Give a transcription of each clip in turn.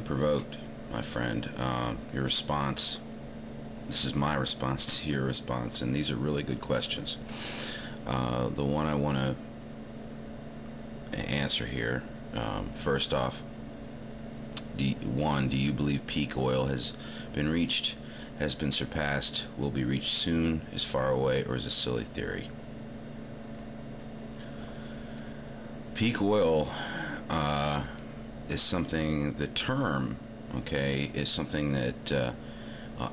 unprovoked, my friend. Your response, this is my response to your response, and these are really good questions. The one I want to answer here, first off, do you believe peak oil has been reached, has been surpassed, will be reached soon, is far away, or is a silly theory? Peak oil is something, the term, okay, is something that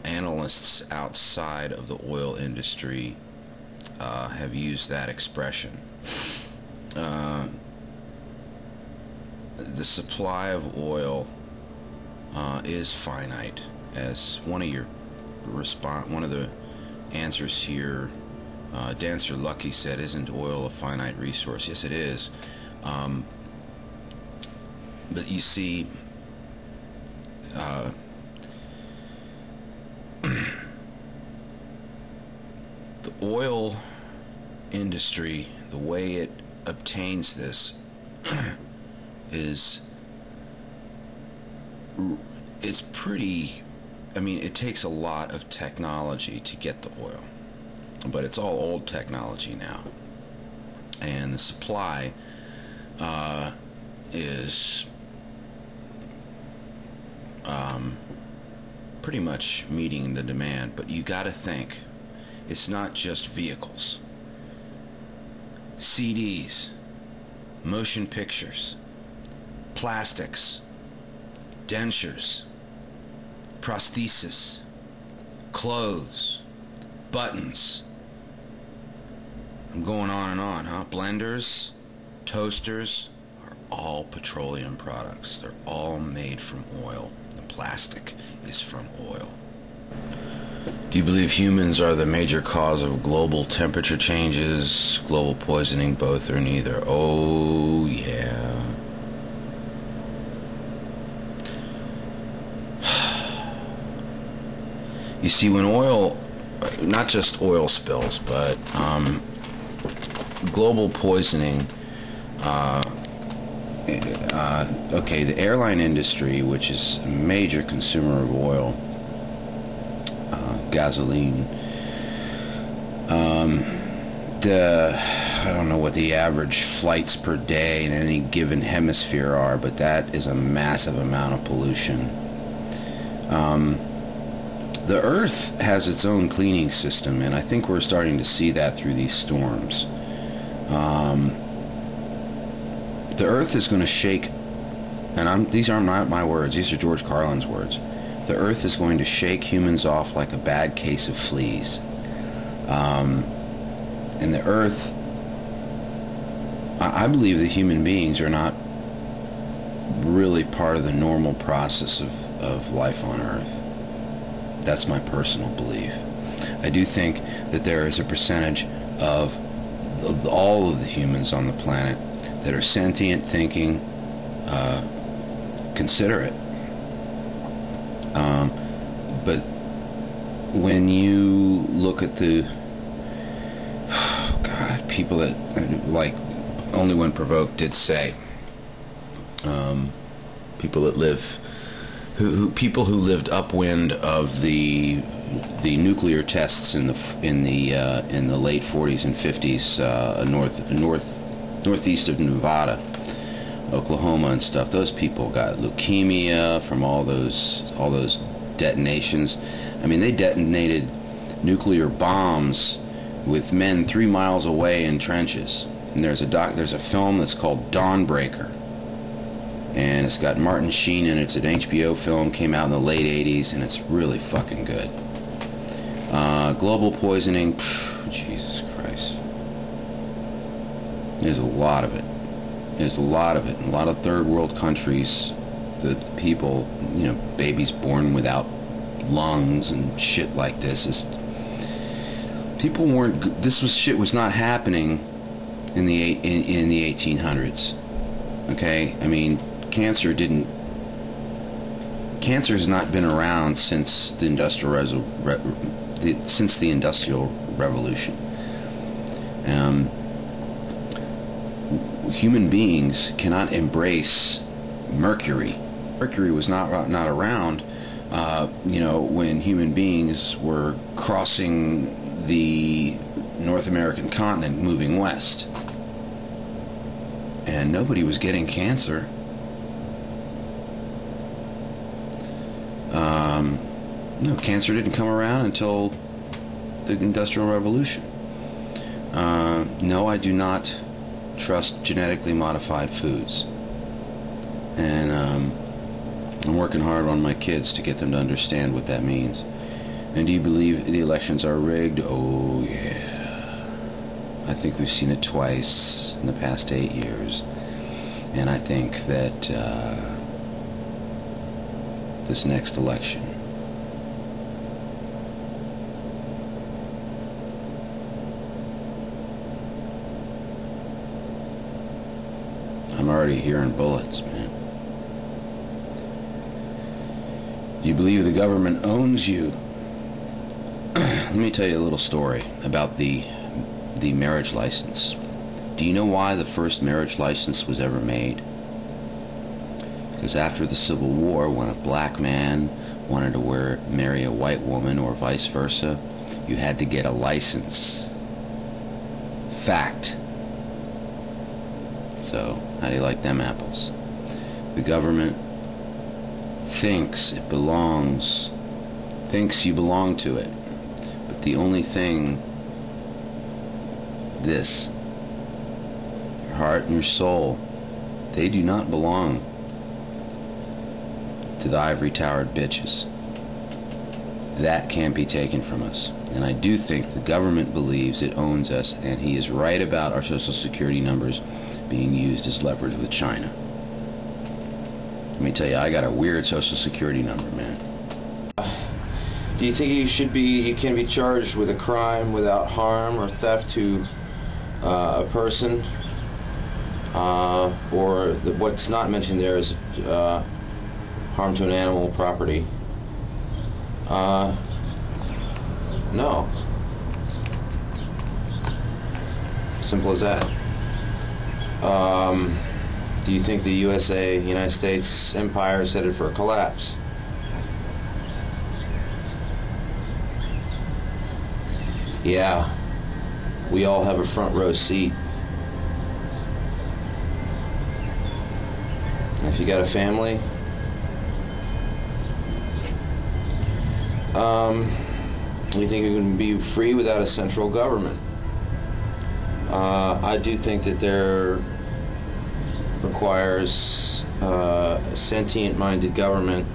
analysts outside of the oil industry have used that expression. The supply of oil is finite, as one of the answers here, Dancer Lucky said, "Isn't oil a finite resource?" Yes, it is. But you see, the oil industry, the way it obtains this is pretty, I mean, it takes a lot of technology to get the oil, but it's all old technology now, and the supply is pretty much meeting the demand. But you got to think, it's not just vehicles, CDs, motion pictures, plastics, dentures, prosthesis, clothes, buttons. I'm going on and on, huh? Blenders, toasters are all petroleum products. They're all made from oil. The plastic is from oil. Do you believe humans are the major cause of global temperature changes, global poisoning, both or neither? Oh, yeah. You see, when oil, not just oil spills, but global poisoning, okay, the airline industry, which is a major consumer of oil, gasoline, I don't know what the average flights per day in any given hemisphere are, but that is a massive amount of pollution. The Earth has its own cleaning system, and I think we're starting to see that through these storms. The Earth is going to shake, and these aren't my words, these are George Carlin's words. The Earth is going to shake humans off like a bad case of fleas. And the Earth, I believe that human beings are not really part of the normal process of life on Earth. That's my personal belief. I do think that there is a percentage of all of the humans on the planet that are sentient, thinking, considerate. But when you look at the people that, like Only When Provoked did say, people that live, people who lived upwind of the nuclear tests in the late 40s and 50s, northeast of Nevada, Oklahoma and stuff. Those people got leukemia from all those detonations. I mean, they detonated nuclear bombs with men 3 miles away in trenches. And there's a film that's called Dawnbreaker, and it's got Martin Sheen in it. It's an HBO film, came out in the late 80s, and it's really fucking good. Global poisoning, Jesus Christ. There's a lot of it. There's a lot of it. In a lot of third world countries, the people, babies born without lungs and shit like this, people weren't. Shit was not happening in the 1800s. Okay, I mean, cancer has not been around since the Industrial Revolution. Human beings cannot embrace mercury Mercury was not around, when human beings were crossing the North American continent moving west. And nobody was getting cancer. No, cancer didn't come around until the Industrial Revolution. No, I do not trust genetically modified foods. And I'm working hard on my kids to get them to understand what that means. And do you believe the elections are rigged? Oh, yeah. I think we've seen it twice in the past 8 years. And I think that this next election, I'm already hearing bullets, man. Do you believe the government owns you? Let me tell you a little story about the marriage license. Do you know why the first marriage license was ever made? Because after the Civil War, when a black man wanted to marry a white woman or vice versa, you had to get a license. Fact. So, how do you like them apples? The government thinks you belong to it. But the only thing, your heart and your soul, they do not belong to the ivory-towered bitches. That can't be taken from us. And I do think the government believes it owns us, and he is right about our Social Security numbers being used as leverage with China. Let me tell you, I got a weird Social Security number, man. Do you think you can be charged with a crime without harm or theft to a person? Or what's not mentioned there is harm to an animal property? No. Simple as that. Do you think the United States empire is headed for a collapse? Yeah. We all have a front row seat. If you got a family, you think you can be free without a central government? I do think that there requires a sentient-minded government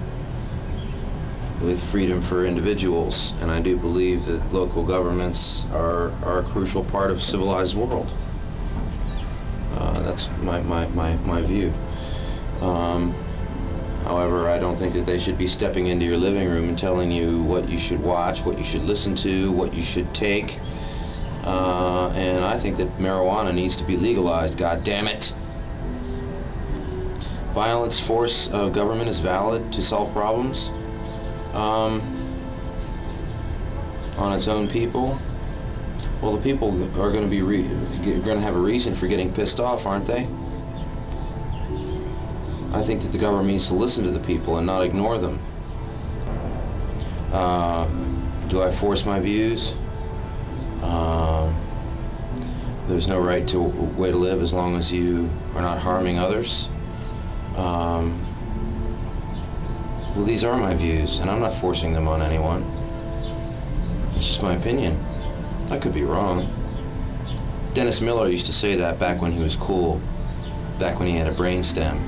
with freedom for individuals, and I do believe that local governments are a crucial part of a civilized world. That's my view. However, I don't think that they should be stepping into your living room and telling you what you should watch, what you should listen to, what you should take. And I think that marijuana needs to be legalized, god damn it. Violence, force of government is valid to solve problems on its own people. Well, the people are going to have a reason for getting pissed off, aren't they? I think that the government needs to listen to the people and not ignore them. Do I force my views? There's no right to way to live as long as you are not harming others. Well, these are my views, and I'm not forcing them on anyone. It's just my opinion. I could be wrong. Dennis Miller used to say that back when he was cool, back when he had a brainstem.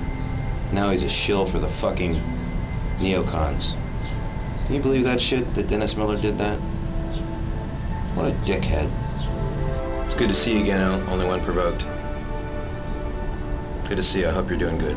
Now he's a shill for the fucking neocons. Can you believe that shit, that Dennis Miller did that? What a dickhead. It's good to see you again, only when provoked. Good to see you. I hope you're doing good.